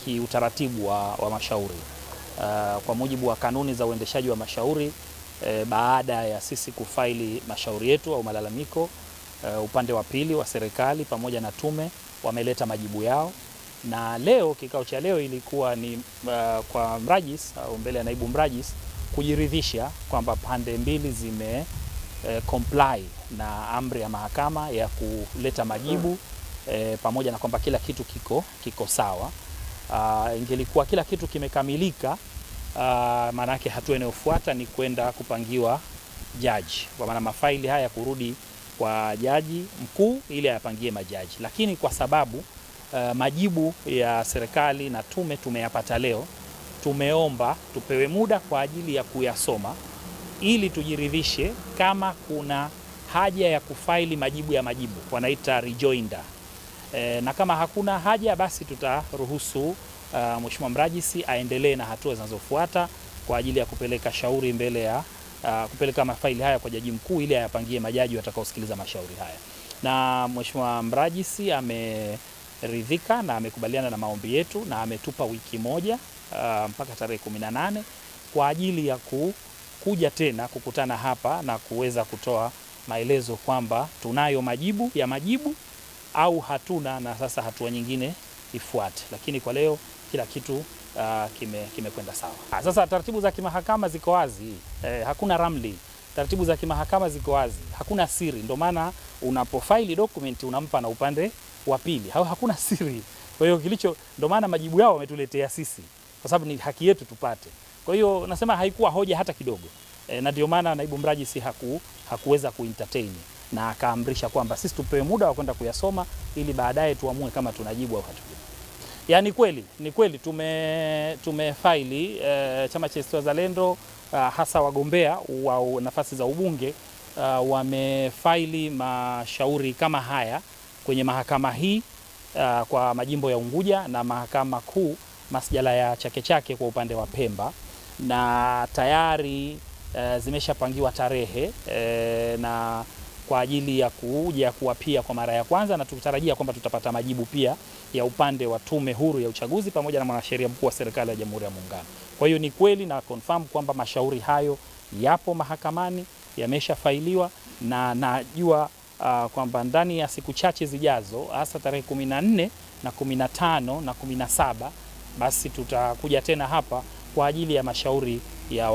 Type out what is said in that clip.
kiutaratibu wa mashauri. Kwa mujibu wa kanuni za uendeshaji wa mashauri, baada ya sisi kufaili mashauri yetu au malalamiko, upande wa pili wa serikali pamoja na tume wameleta majibu yao, na leo kikao cha leo ilikuwa ni kwa mrajis au mbele ya naibu mrajis kujiridhisha kwamba pande mbili zime comply na amri ya mahakama ya kuleta majibu, pamoja na kwamba kila kitu kiko sawa. Ingelikuwa kila kitu kimekamilika, maana yake hatua inayofuata ni kwenda kupangiwa jaji, kwa maana mafaili haya kurudi kwa jaji mkuu ili ayapangie majaji. Lakini kwa sababu majibu ya serikali na tume tumeyapata leo, tumeomba tupewe muda kwa ajili ya kuyasoma ili tujiridhishe kama kuna haja ya kufaili majibu ya majibu, wanaita rejoinder. Na kama hakuna haja, basi tutaruhusu Mheshimiwa Mrajisi aendelee na hatua zinazofuata kwa ajili ya kupeleka shauri mbele ya kupeleka mafaili haya kwa jaji mkuu ili ayapangie majaji watakaosikiliza mashauri haya. Na Mheshimiwa Mrajisi ameridhika na amekubaliana na maombi yetu na ametupa wiki moja mpaka tarehe 18 kwa ajili ya kuja tena kukutana hapa na kuweza kutoa maelezo kwamba tunayo majibu ya majibu au hatuna, na sasa hatua nyingine ifuate. Lakini kwa leo kila kitu kimekwenda sawa. Sasa taratibu za kimahakama ziko wazi, hakuna ramli. Taratibu za kimahakama ziko wazi, hakuna siri. Ndio maana unapofaili document unampa na upande wa pili, hakuna siri. Kwa hiyo ndio maana majibu yao wametuletea sisi, kwa sababu ni haki yetu tupate. Kwa hiyo nasema haikuwa hoja hata kidogo, na ndio maana naibu mrajisi hakuweza kuentertain na akaamrisha kwamba sisi tupewe muda wa kwenda kuyasoma ili baadaye tuamue kama tunajibu au hatujibu. Yani ni kweli tumefaili chama cha ACT Wazalendo, hasa wagombea wa nafasi za ubunge wamefaili mashauri kama haya kwenye mahakama hii kwa majimbo ya Unguja na mahakama kuu masjala ya Chake Chake kwa upande wa Pemba, na tayari zimeshapangiwa tarehe na kwa ajili ya kuja kuwapia kwa mara ya kwanza, na tukitarajia kwamba tutapata majibu pia ya upande wa Tume Huru ya Uchaguzi pamoja na Mwanasheria Mkuu wa Serikali ya Jamhuri ya Muungano. Kwa hiyo ni kweli na confirm kwamba mashauri hayo yapo mahakamani, yameshafailiwa, na najua kwamba ndani ya siku chache zijazo, hasa tarehe 14 na 15 na 17, basi tutakuja tena hapa kwa ajili ya mashauri ya